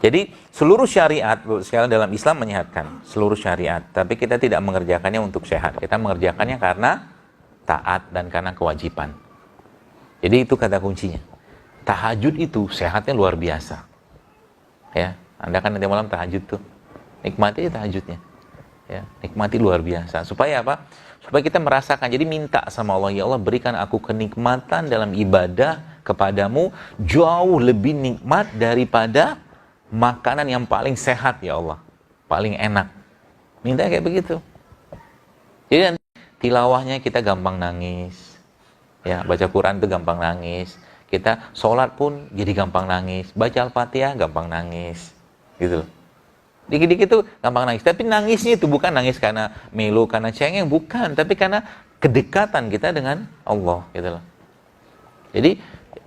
Jadi seluruh syariat sekali dalam Islam menyehatkan seluruh syariat, tapi kita tidak mengerjakannya untuk sehat. Kita mengerjakannya karena taat dan karena kewajiban. Jadi itu kata kuncinya. Tahajud itu sehatnya luar biasa. Ya, Anda kan nanti malam tahajud tuh. Nikmati tahajudnya. Ya, nikmati luar biasa. Supaya apa? Supaya kita merasakan. Jadi minta sama Allah, ya Allah berikan aku kenikmatan dalam ibadah kepadamu jauh lebih nikmat daripada makanan yang paling sehat ya Allah, paling enak. Minta kayak begitu. Jadi tilawahnya kita gampang nangis, ya baca Quran itu gampang nangis. Kita sholat pun jadi gampang nangis, baca Al-Fatihah gampang nangis, gitu. Dikit-dikit tuh gampang nangis. Tapi nangisnya itu bukan nangis karena melo, karena cengeng, bukan. Tapi karena kedekatan kita dengan Allah, gitu loh. Jadi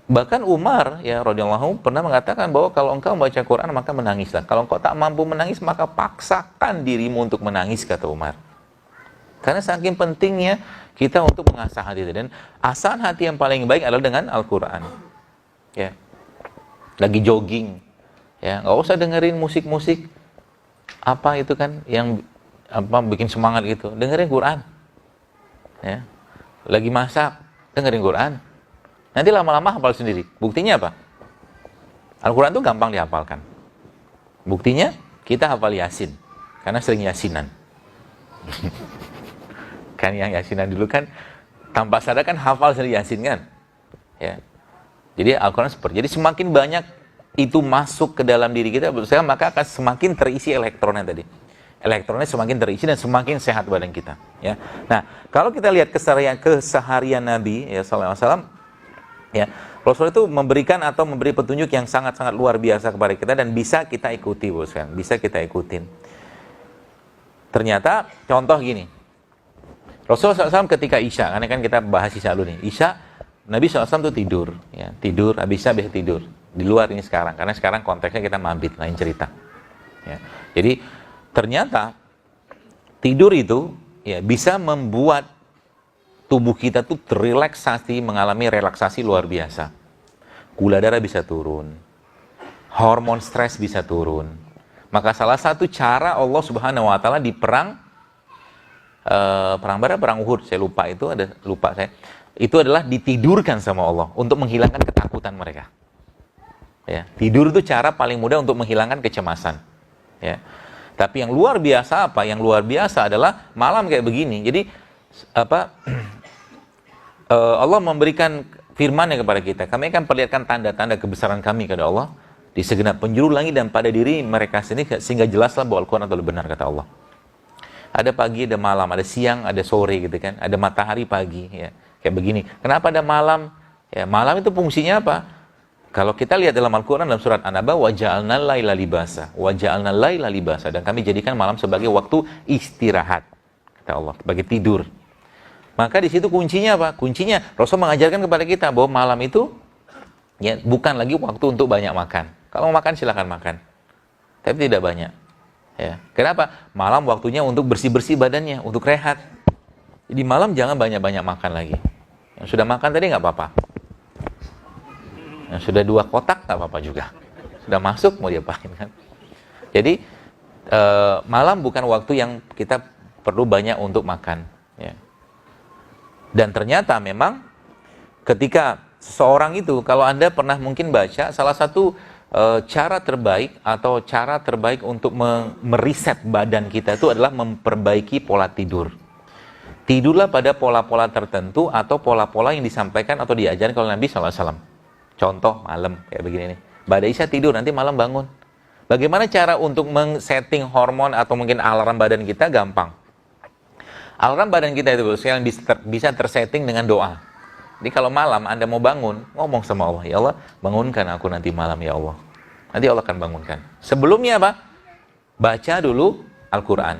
bahkan Umar ya radhiyallahu pernah mengatakan bahwa kalau engkau membaca Quran maka menangislah. Kalau engkau tak mampu menangis maka paksakan dirimu untuk menangis, kata Umar. Karena saking pentingnya kita untuk mengasah hati, dan asahan hati yang paling baik adalah dengan Al-Quran. Ya. Lagi jogging, ya nggak usah dengerin musik-musik apa itu kan yang apa bikin semangat gitu. Dengerin Quran. Ya. Lagi masak, dengerin Quran. Nanti lama-lama hafal sendiri. Buktinya apa? Al-Quran itu gampang dihafalkan. Buktinya kita hafal Yasin. Karena sering Yasinan. Kan yang Yasinan dulu kan tanpa sadar kan hafal sendiri Yasin kan. Ya. Jadi Al-Quran seperti. Jadi semakin banyak itu masuk ke dalam diri kita, maka akan semakin terisi elektronnya tadi. Elektronnya semakin terisi dan semakin sehat badan kita. Ya. Nah, kalau kita lihat keseharian Nabi ya sallallahu alaihi wasallam, ya, Rasul itu memberikan atau memberi petunjuk yang sangat-sangat luar biasa kepada kita dan bisa kita ikuti, bos kan, bisa kita ikutin. Ternyata contoh gini, Rasulullah SAW ketika Isya, karena kan kita bahas Isya dulu nih, Isya Nabi SAW itu tidur, ya, tidur, habis Isya bisa tidur. Di luar ini sekarang, karena sekarang konteksnya kita mabit, lain cerita. Ya. Jadi ternyata tidur itu ya bisa membuat tubuh kita tuh terrelaksasi, mengalami relaksasi luar biasa. Gula darah bisa turun, hormon stres bisa turun. Maka salah satu cara Allah Subhanahu Wa Taala di perang Uhud, saya lupa itu saya. Itu adalah ditidurkan sama Allah untuk menghilangkan ketakutan mereka. Ya, tidur itu cara paling mudah untuk menghilangkan kecemasan. Ya. Tapi yang luar biasa apa? Yang luar biasa adalah malam kayak begini. Jadi apa? Allah memberikan firman-Nya kepada kita. Kami akan perlihatkan tanda-tanda kebesaran kami kepada Allah di segenap penjuru langit dan pada diri mereka sendiri, sehingga jelaslah bahwa Al-Quran adalah benar, kata Allah. Ada pagi, ada malam, ada siang, ada sore gitu kan. Ada matahari pagi, ya. Kayak begini. Kenapa ada malam? Ya, malam itu fungsinya apa? Kalau kita lihat dalam Al-Quran dalam surat An-Naba, waja'alna laila libasa, waja'alna laila libasa, dan kami jadikan malam sebagai waktu istirahat, kata Allah, sebagai tidur. Maka di situ kuncinya apa? Kuncinya Rasul mengajarkan kepada kita bahwa malam itu ya bukan lagi waktu untuk banyak makan. Kalau makan silakan makan, tapi tidak banyak. Ya. Kenapa? Malam waktunya untuk bersih-bersih badannya, untuk rehat. Jadi malam jangan banyak-banyak makan lagi. Yang sudah makan tadi nggak apa-apa. Yang sudah 2 kotak nggak apa-apa juga. Sudah masuk mau diapain kan? Jadi malam bukan waktu yang kita perlu banyak untuk makan. Ya. Dan ternyata memang ketika seseorang itu, kalau Anda pernah mungkin baca, salah satu cara terbaik atau cara terbaik untuk meriset badan kita itu adalah memperbaiki pola tidur. Tidurlah pada pola-pola tertentu atau pola-pola yang disampaikan atau diajarkan oleh Nabi SAW. Contoh malam kayak begini nih. Pada Isya tidur, nanti malam bangun. Bagaimana cara untuk men-setting hormon atau mungkin alarm badan kita? Gampang. Alarm badan kita itu sekarang bisa tersetting dengan doa. Jadi kalau malam Anda mau bangun, ngomong sama Allah, ya Allah, bangunkan aku nanti malam ya Allah. Nanti Allah akan bangunkan. Sebelumnya apa? Baca dulu Al-Quran.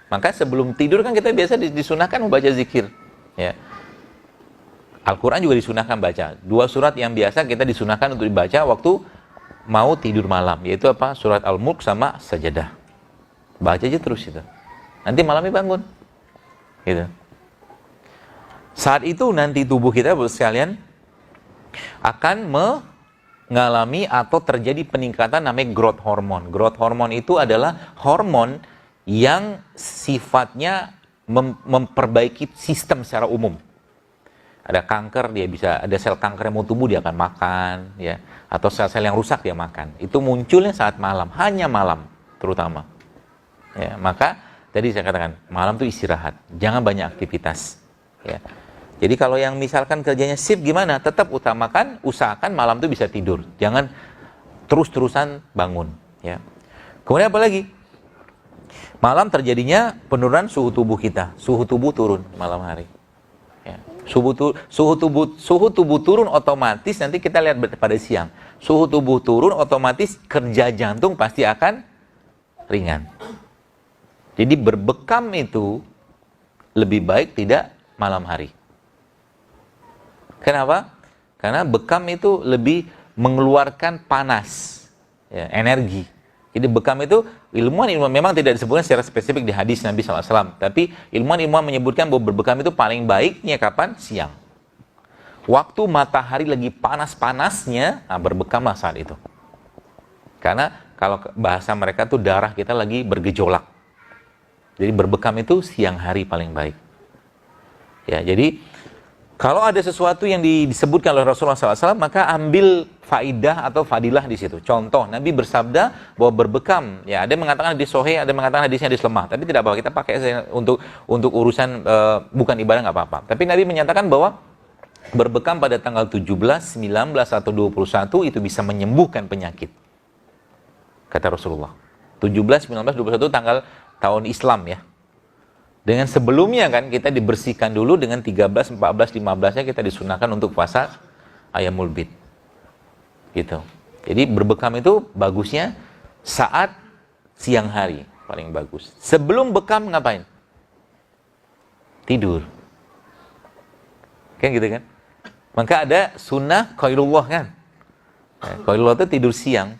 Maka sebelum tidur kan kita biasa disunahkan membaca zikir. Ya. Al-Quran juga disunahkan baca. 2 surat yang biasa kita disunahkan untuk dibaca waktu mau tidur malam. Yaitu apa? Surat Al-Mulk sama Sajadah. Baca aja terus itu. Nanti malamnya bangun. Gitu. Saat itu nanti tubuh kita sekalian akan ngalami atau terjadi peningkatan namanya growth hormone. Growth hormone itu adalah hormon yang sifatnya memperbaiki sistem secara umum. Ada kanker, dia bisa, ada sel kanker yang mau tumbuh, dia akan makan, ya, atau sel-sel yang rusak dia makan. Itu munculnya saat malam, hanya malam terutama. Ya, maka tadi saya katakan malam itu istirahat, jangan banyak aktivitas. Ya. Jadi kalau yang misalkan kerjanya shift gimana, tetap usahakan malam itu bisa tidur, jangan terus-terusan bangun. Ya. Kemudian apa lagi? Malam terjadinya penurunan suhu tubuh kita, suhu tubuh turun malam hari. Ya. Suhu tubuh turun otomatis nanti kita lihat pada siang. Suhu tubuh turun otomatis kerja jantung pasti akan ringan. Jadi berbekam itu lebih baik tidak malam hari. Kenapa? Karena bekam itu lebih mengeluarkan panas, ya, energi. Jadi bekam itu ilmuwan memang tidak disebutkan secara spesifik di hadis Nabi SAW. Tapi ilmuwan menyebutkan bahwa berbekam itu paling baiknya kapan? Siang. Waktu matahari lagi panas-panasnya, nah berbekamlah saat itu. Karena kalau bahasa mereka tuh darah kita lagi bergejolak. Jadi berbekam itu siang hari paling baik. Ya, jadi kalau ada sesuatu yang disebutkan oleh Rasulullah SAW, maka ambil faidah atau fadilah di situ. Contoh, Nabi bersabda bahwa berbekam, ya ada yang mengatakan hadis sahih, ada yang mengatakan hadisnya hadis lemah, tapi tidak apa-apa, kita pakai untuk urusan bukan ibadah nggak apa-apa. Tapi Nabi menyatakan bahwa berbekam pada tanggal 17, 19 atau 21 itu bisa menyembuhkan penyakit. Kata Rasulullah. 17, 19, 21 tanggal tahun Islam ya. Dengan sebelumnya kan kita dibersihkan dulu dengan 13, 14, 15-nya kita disunahkan untuk puasa Ayyamul Bid. Gitu. Jadi berbekam itu bagusnya saat siang hari paling bagus. Sebelum bekam ngapain? Tidur. Kan gitu kan? Maka ada sunnah qailullah kan? Ya, qailullah itu tidur siang.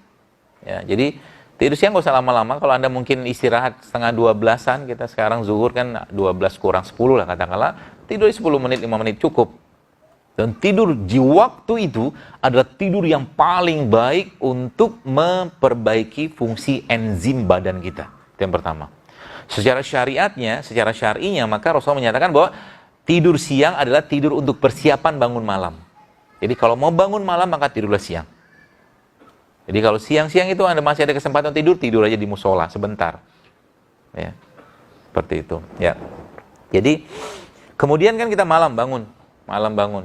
Ya, jadi tidur siang nggak usah lama-lama. Kalau Anda mungkin istirahat setengah 12-an, kita sekarang zuhur kan 12 kurang 10 lah katakanlah, tidur 10 menit, 5 menit cukup. Dan tidur di waktu itu adalah tidur yang paling baik untuk memperbaiki fungsi enzim badan kita. Itu yang pertama. Secara syariatnya, secara syar'inya, maka Rasulullah menyatakan bahwa tidur siang adalah tidur untuk persiapan bangun malam. Jadi kalau mau bangun malam, maka tidurlah siang. Jadi kalau siang-siang itu Anda masih ada kesempatan tidur, tidur aja di musola sebentar. Ya. Seperti itu, ya. Jadi kemudian kan kita malam bangun.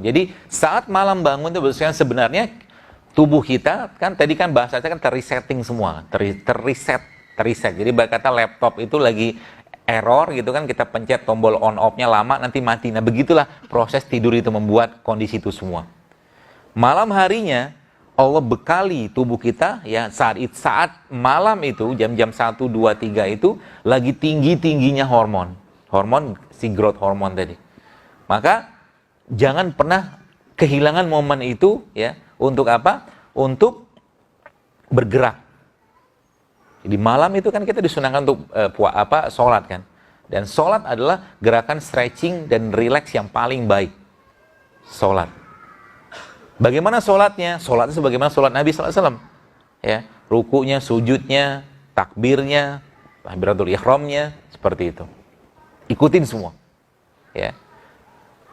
Jadi saat malam bangun itu sebenarnya tubuh kita kan tadi kan bahasanya kan terresetting semua, terreset. Jadi kata laptop itu lagi error gitu kan, kita pencet tombol on off-nya lama nanti mati. Nah, begitulah proses tidur itu membuat kondisi itu semua. Malam harinya Allah bekali tubuh kita ya saat malam itu jam-jam 1, 2, 3 itu lagi tinggi-tingginya hormon si growth hormone tadi. Maka jangan pernah kehilangan momen itu ya untuk apa? Untuk bergerak. Di malam itu kan kita disunahkan untuk sholat kan. Dan sholat adalah gerakan stretching dan relax yang paling baik. Sholat. Bagaimana sholatnya? Sholatnya sebagaimana sholat Nabi SAW. Ya, rukunya, sujudnya, takbirnya, takbiratul ihramnya, seperti itu. Ikutin semua. Ya.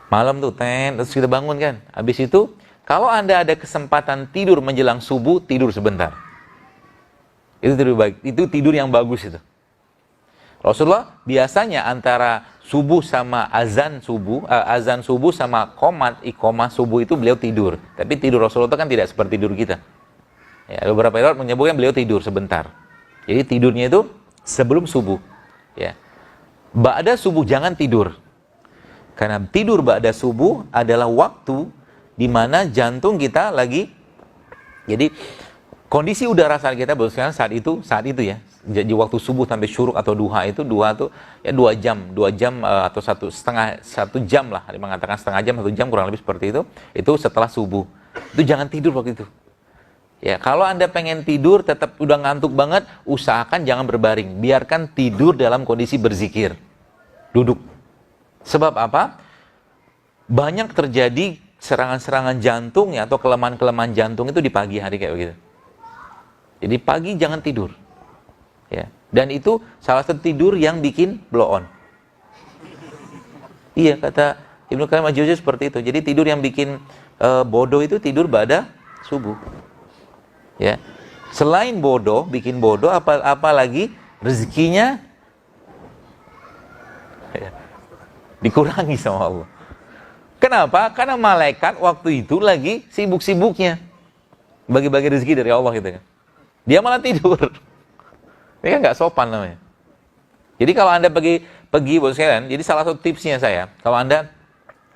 Malam tuh, terus kita bangun kan. Habis itu, kalau Anda ada kesempatan tidur menjelang subuh, tidur sebentar. Itu tidur baik. Itu tidur yang bagus itu. Rasulullah biasanya antara subuh sama azan subuh sama iqomah subuh itu beliau tidur. Tapi tidur Rasulullah itu kan tidak seperti tidur kita. Ya, beberapa riwayat menyebutkan beliau tidur sebentar. Jadi tidurnya itu sebelum subuh. Ya. Ba'da subuh jangan tidur. Karena tidur ba'da subuh adalah waktu di mana jantung kita lagi, jadi kondisi udara saat kita saat itu ya. Jadi waktu subuh sampai syuruk atau duha itu ya 2 jam atau satu jam lah, ada mengatakan setengah jam 1 jam kurang lebih seperti itu setelah subuh. Itu jangan tidur waktu itu. Ya, kalau Anda pengen tidur tetap udah ngantuk banget, usahakan jangan berbaring, biarkan tidur dalam kondisi berzikir. Duduk. Sebab apa? Banyak terjadi serangan-serangan jantungnya atau kelemahan-kelemahan jantung itu di pagi hari kayak begitu. Jadi pagi jangan tidur. Ya. Dan itu salah satu tidur yang bikin blow on. Iya, kata Ibnu Qayyim al-Jauziyah seperti itu. Jadi tidur yang bikin bodoh itu tidur pada subuh. Ya. Selain bodoh, bikin bodoh, apalagi rezekinya ya, dikurangi sama Allah. Kenapa? Karena malaikat waktu itu lagi sibuk-sibuknya bagi-bagi rezeki dari Allah gitu kan. Dia malah tidur. Ini kan nggak sopan namanya. Jadi kalau Anda pergi bos sekalian, jadi salah satu tipsnya saya, kalau Anda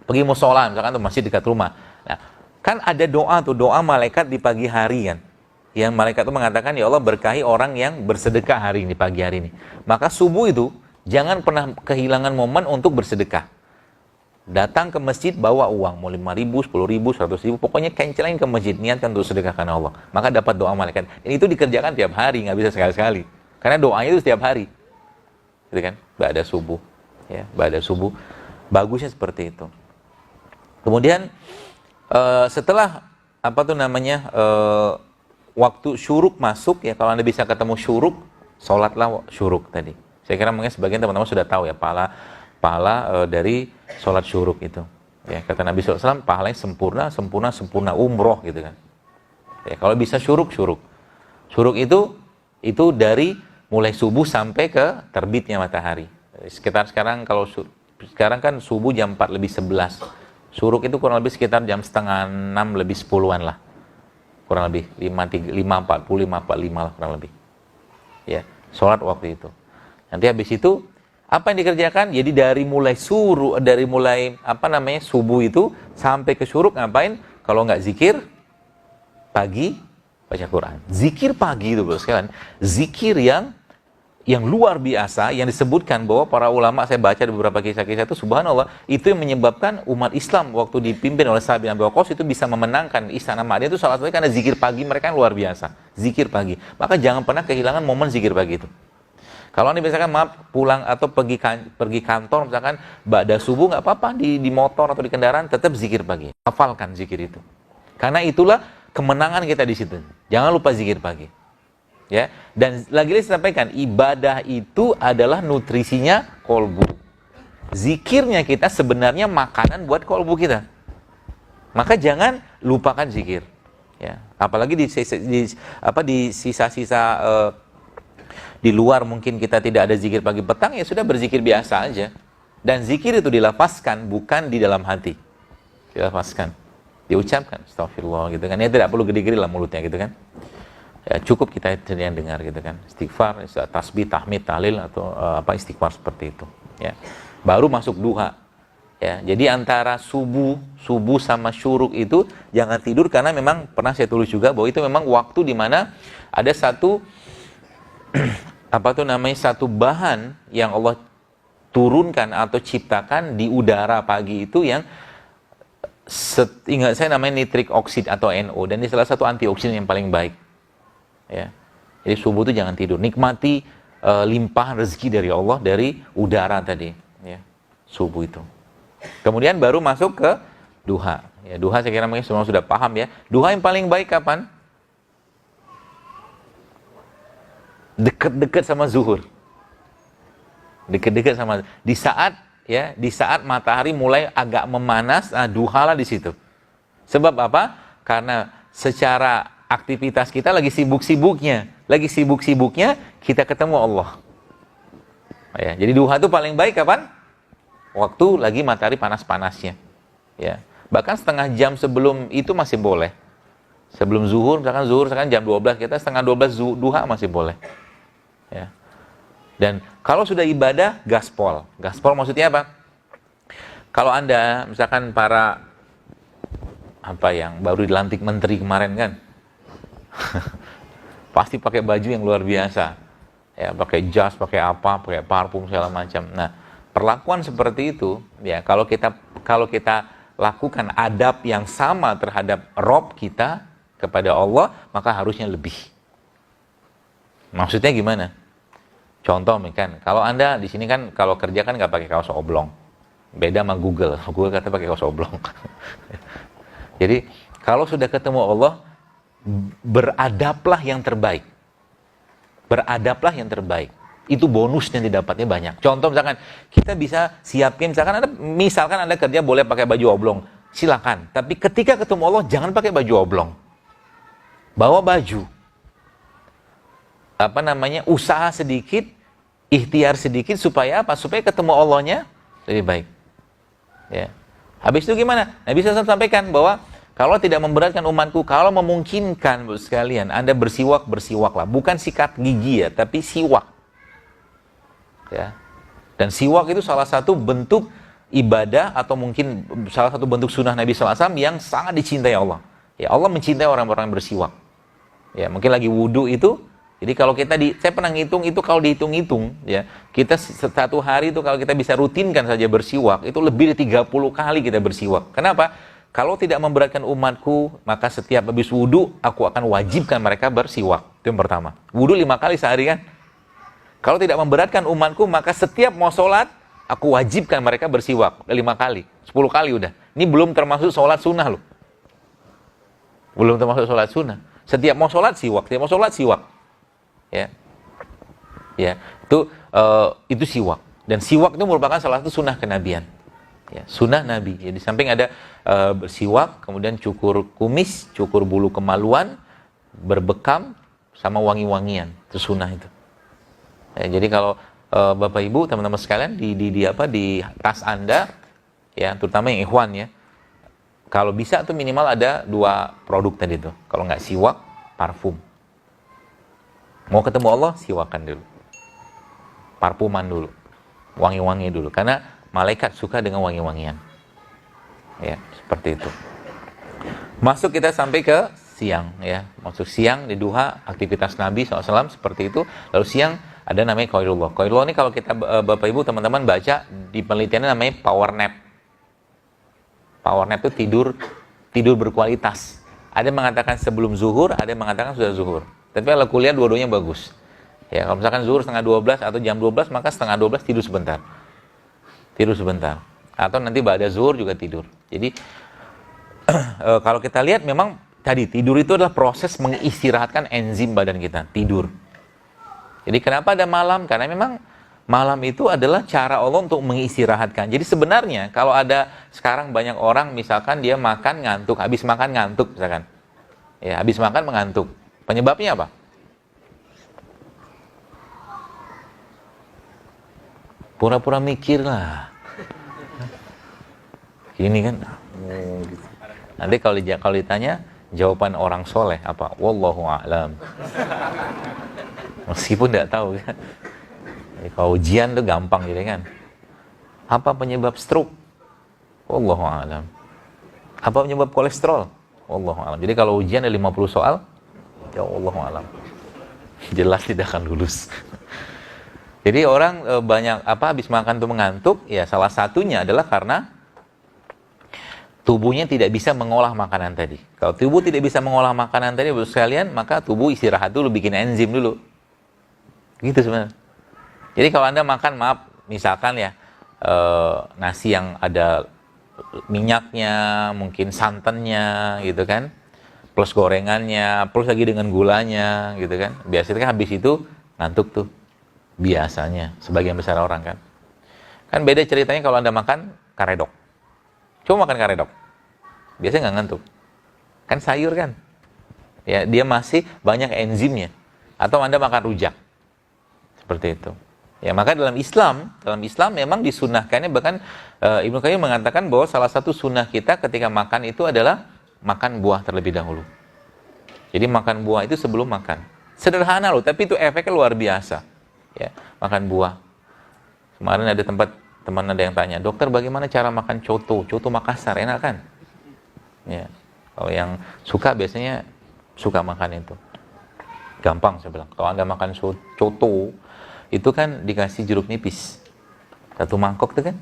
pergi musola, misalkan tuh masjid dekat rumah. Nah, kan ada doa malaikat di pagi hari kan. Yang malaikat itu mengatakan, ya Allah berkahi orang yang bersedekah hari ini, pagi hari ini. Maka subuh itu, jangan pernah kehilangan momen untuk bersedekah. Datang ke masjid, bawa uang, mau 5.000, 10.000, 100.000, pokoknya kencelin ke masjid, niatkan untuk sedekah karena Allah. Maka dapat doa malaikat. Dan itu dikerjakan tiap hari, nggak bisa sekali-sekali. Karena doanya itu setiap hari. Gitu kan? Ba'da subuh. Ya, ba'da subuh. Bagusnya seperti itu. Kemudian, setelah, waktu syuruk masuk, ya kalau Anda bisa ketemu syuruk, sholatlah syuruk tadi. Saya kira mungkin sebagian teman-teman sudah tahu ya, pahala dari sholat syuruk itu. Ya, kata Nabi SAW, pahalanya sempurna umroh gitu kan. Ya, kalau bisa syuruk. Syuruk itu dari mulai subuh sampai ke terbitnya matahari. Sekitar sekarang sekarang kan subuh jam 4:11. Syuruk itu kurang lebih sekitar jam 5:30 lebih 10-an lah. Kurang lebih 5:40, 5:45 lah kurang lebih. Ya, sholat waktu itu. Nanti habis itu apa yang dikerjakan? Jadi dari mulai subuh itu sampai ke syuruk ngapain? Kalau nggak zikir pagi baca Quran. Zikir pagi itu bos sekalian. Zikir yang luar biasa yang disebutkan bahwa para ulama, saya baca di beberapa kisah-kisah itu, subhanallah, itu yang menyebabkan umat Islam waktu dipimpin oleh Sa'ad bin Abi Waqqas itu bisa memenangkan istana Madinah itu salah satunya karena zikir pagi mereka yang luar biasa. Zikir pagi. Maka jangan pernah kehilangan momen zikir pagi itu. Kalau Anda misalkan pulang atau pergi kantor misalkan ba'da subuh nggak apa-apa di motor atau di kendaraan tetap zikir pagi. Hafalkan zikir itu. Karena itulah kemenangan kita di situ. Jangan lupa zikir pagi. Ya, dan lagi-lagi saya sampaikan ibadah itu adalah nutrisinya kolbu. Zikirnya kita sebenarnya makanan buat kolbu kita. Maka jangan lupakan zikir. Ya, apalagi di sisa-sisa di luar mungkin kita tidak ada zikir pagi petang, ya sudah berzikir biasa aja. Dan zikir itu dilafazkan, bukan di dalam hati. Dilafazkan, diucapkan, astagfirullah gitu kan. Ya tidak perlu gede-gede lah mulutnya gitu kan. Ya, cukup kita yang dengar gitu kan. Istighfar, tasbih, tahmid, tahlil atau istighfar seperti itu. Ya. Baru masuk duha. Ya, jadi antara subuh sama syuruk itu jangan tidur karena memang pernah saya tulis juga bahwa itu memang waktu di mana ada satu satu bahan yang Allah turunkan atau ciptakan di udara pagi itu yang ingat saya namanya nitric oxide atau NO, dan ini salah satu antioksidan yang paling baik. Ya. Jadi subuh itu jangan tidur, nikmati limpahan rezeki dari Allah dari udara tadi, ya. Subuh itu. Kemudian baru masuk ke duha. Ya, duha saya kira mungkin semua sudah paham ya. Duha yang paling baik kapan? Dekat-dekat sama zuhur. Dekat-dekat sama di saat matahari mulai agak memanas, duhalah di situ. Sebab apa? Karena secara aktivitas kita lagi sibuk-sibuknya kita ketemu Allah. Ya, jadi duha itu paling baik kapan? Waktu lagi matahari panas-panasnya. Ya. Bahkan setengah jam sebelum itu masih boleh. Sebelum zuhur misalkan jam 12, kita setengah 12 duha masih boleh. Ya. Dan kalau sudah ibadah, gaspol. Gaspol maksudnya apa? Kalau Anda misalkan para yang baru dilantik menteri kemarin kan, pasti pakai baju yang luar biasa. Ya, pakai jas, pakai parfum segala macam. Nah, perlakuan seperti itu, ya kalau kita lakukan adab yang sama terhadap Rob kita kepada Allah, maka harusnya lebih. Maksudnya gimana? Contoh kan, kalau Anda di sini kan kalau kerja kan nggak pakai kaos oblong. Beda sama Google. Google kata pakai kaos oblong. Jadi kalau sudah ketemu Allah, beradablah yang terbaik. Beradablah yang terbaik. Itu bonus yang didapatnya banyak. Contoh misalkan, kita bisa siapin, misalkan Anda kerja boleh pakai baju oblong. Silakan. Tapi ketika ketemu Allah, jangan pakai baju oblong. Bawa baju. Usaha sedikit, ikhtiar sedikit, supaya apa? Supaya ketemu Allahnya lebih baik. Ya. Habis itu gimana? Nabi SAW sampaikan bahwa kalau tidak memberatkan umatku, kalau memungkinkan sekalian, Anda bersiwaklah. Bukan sikat gigi ya, tapi siwak. Ya. Dan siwak itu salah satu bentuk ibadah atau mungkin salah satu bentuk sunnah Nabi SAW yang sangat dicintai Allah. Ya, Allah mencintai orang-orang yang bersiwak. Ya, mungkin lagi wudhu itu. Jadi kalau saya pernah ngitung itu, kalau dihitung-hitung, ya, kita satu hari itu kalau kita bisa rutinkan saja bersiwak, itu lebih dari 30 kali kita bersiwak. Kenapa? Kalau tidak memberatkan umatku, maka setiap habis wudhu, aku akan wajibkan mereka bersiwak. Itu yang pertama. Wudhu 5 kali sehari kan? Kalau tidak memberatkan umatku, maka setiap mau sholat, aku wajibkan mereka bersiwak. 5 kali, 10 kali udah. Ini belum termasuk sholat sunnah loh. Belum termasuk sholat sunnah. Setiap mau sholat siwak, setiap mau sholat siwak. Ya, ya, itu siwak. Dan siwak itu merupakan salah satu sunnah kenabian. Ya, sunnah Nabi. Ya, di samping ada bersiwak, kemudian cukur kumis, cukur bulu kemaluan, berbekam, sama wangi-wangian. Itu sunnah itu. Ya, jadi kalau Bapak Ibu, teman-teman sekalian di tas Anda, ya, terutama yang ikhwan ya, kalau bisa tuh minimal ada 2 produk tadi tuh. Kalau nggak siwak, parfum. Mau ketemu Allah, siwakan dulu. Parfuman dulu. Wangi-wangi dulu. Karena malaikat suka dengan wangi-wangian. Ya, seperti itu. Masuk kita sampai ke siang. Ya. Masuk siang di duha, aktivitas Nabi SAW seperti itu. Lalu siang ada namanya qailullah. Qailullah ini kalau kita, Bapak Ibu, teman-teman baca, di penelitiannya namanya power nap. Power nap itu tidur berkualitas. Ada yang mengatakan sebelum zuhur, ada yang mengatakan sudah zuhur. Tapi kalau kuliah dua-duanya bagus. Ya, kalau misalkan zuhur setengah 12 atau jam 12, maka setengah 12 tidur sebentar. Tidur sebentar. Atau nanti ba'da zuhur juga tidur. Jadi kalau kita lihat memang tadi tidur itu adalah proses mengistirahatkan enzim badan kita, tidur. Jadi kenapa ada malam? Karena memang malam itu adalah cara Allah untuk mengistirahatkan. Jadi sebenarnya kalau ada sekarang banyak orang misalkan dia makan ngantuk, habis makan ngantuk misalkan. Ya, habis makan mengantuk. Penyebabnya apa? Pura-pura mikir lah. Gini kan. Gitu. Nanti kalau ditanya, jawaban orang soleh apa? Wallahu a'lam. Meskipun tidak tahu kan. Kalau ujian tuh gampang gitu kan. Apa penyebab stroke? Wallahu a'lam. Apa penyebab kolesterol? Wallahu a'lam. Jadi kalau ujian ada 50 soal, ya Allah alam, jelas tidak akan lulus. Jadi orang banyak habis makan tuh mengantuk, ya salah satunya adalah karena tubuhnya tidak bisa mengolah makanan tadi. Kalau tubuh tidak bisa mengolah makanan tadi, Bapak sekalian, maka tubuh istirahat dulu, bikin enzim dulu. Gitu sebenarnya. Jadi kalau Anda makan, maaf, misalkan ya nasi yang ada minyaknya, mungkin santannya, gitu kan, plus gorengannya, plus lagi dengan gulanya, gitu kan. Biasanya kan habis itu ngantuk tuh. Biasanya, sebagian besar orang kan. Kan beda ceritanya kalau Anda makan karedok. Coba makan karedok. Biasanya nggak ngantuk. Kan sayur kan. Ya, dia masih banyak enzimnya. Atau Anda makan rujak. Seperti itu. Ya, maka dalam Islam memang disunnahkannya, bahkan Ibnu Qayyim mengatakan bahwa salah satu sunnah kita ketika makan itu adalah makan buah terlebih dahulu. Jadi makan buah itu sebelum makan. Sederhana loh, tapi itu efeknya luar biasa. Ya, makan buah. Kemarin ada teman ada yang tanya, dokter bagaimana cara makan coto? Coto Makassar, enak kan? Ya, kalau yang suka biasanya suka makan itu. Gampang saya bilang. Kalau Anda makan coto, itu kan dikasih jeruk nipis. 1 mangkok tuh kan?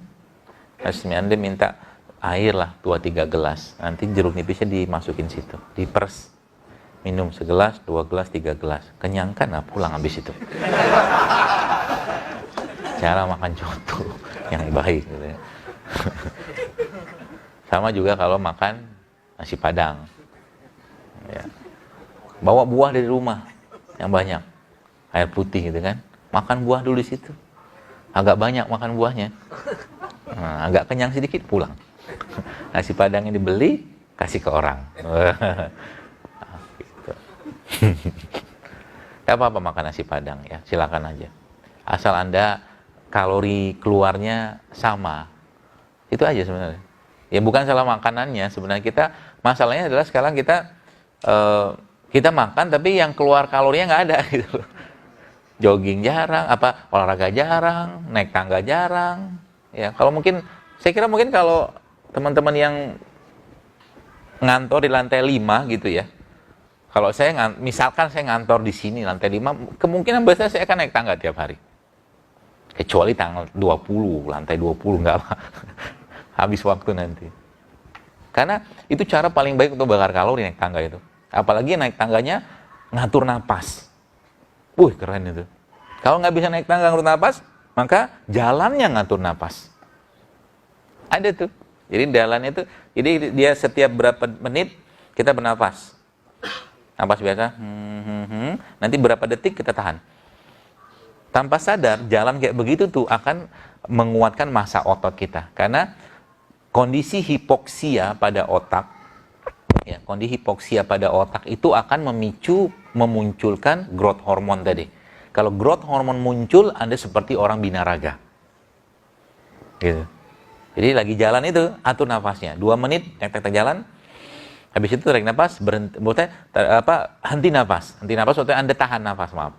Terus Anda minta air lah 2-3 gelas, nanti jeruk nipisnya dimasukin situ, diperes, minum segelas, 2 gelas, 3 gelas, kenyang kan, nah pulang habis itu. Cara makan coto yang baik gitu ya. Sama juga kalau makan nasi Padang. Ya. Bawa buah dari rumah yang banyak, air putih gitu kan. Makan buah dulu di situ. Agak banyak makan buahnya. Nah, agak kenyang sedikit pulang. Nasi Padang yang dibeli kasih ke orang. Gitu. Gak apa-apa makan nasi Padang ya, silakan aja. Asal Anda kalori keluarnya sama. Itu aja sebenarnya. Ya bukan salah makanannya, sebenarnya masalahnya adalah sekarang kita makan tapi yang keluar kalorinya nggak ada gitu. Jogging jarang, olahraga jarang, naik tangga jarang. Ya, saya kira mungkin kalau teman-teman yang ngantor di lantai 5 gitu ya. Kalau misalkan saya ngantor di sini lantai 5, kemungkinan besar saya akan naik tangga tiap hari. Kecuali tanggal 20, lantai 20 nggak apa. Habis waktu nanti. Karena itu cara paling baik untuk bakar kalori naik tangga itu. Apalagi naik tangganya ngatur napas. Keren itu. Kalau nggak bisa naik tangga ngatur napas, maka jalannya ngatur napas. Ada tuh. Jadi jalannya itu, jadi dia setiap berapa menit kita bernapas. Napas biasa. Nanti berapa detik kita tahan. Tanpa sadar, jalan kayak begitu tuh akan menguatkan massa otot kita. Karena kondisi hipoksia pada otak, ya, kondisi hipoksia pada otak itu akan memunculkan growth hormone tadi. Kalau growth hormone muncul, Anda seperti orang binaraga. Gitu. Jadi lagi jalan itu, atur nafasnya. 2 menit, tek jalan. Habis itu tarik nafas, berhenti, henti nafas. Henti nafas, waktu Anda tahan nafas, maaf.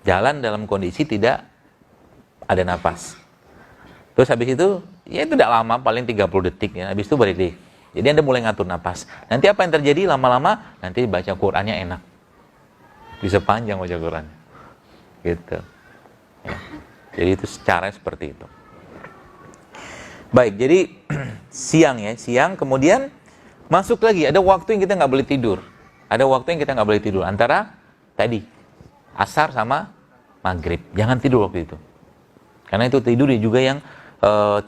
Jalan dalam kondisi tidak ada nafas. Terus habis itu, ya itu tidak lama, paling 30 detik. Ya. Habis itu balik deh. Jadi Anda mulai ngatur nafas. Nanti apa yang terjadi lama-lama? Nanti baca Qur'annya enak. Bisa panjang baca Qur'annya. Gitu. Ya. Jadi itu caranya seperti itu. Baik, jadi siang kemudian masuk lagi. Ada waktu yang kita nggak boleh tidur. Ada waktu yang kita nggak boleh tidur. Antara tadi, asar sama maghrib. Jangan tidur waktu itu. Karena itu tidur juga yang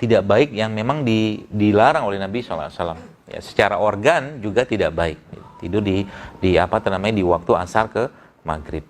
tidak baik, yang memang dilarang oleh Nabi SAW. Ya, secara organ juga tidak baik. Tidur di waktu asar ke maghrib.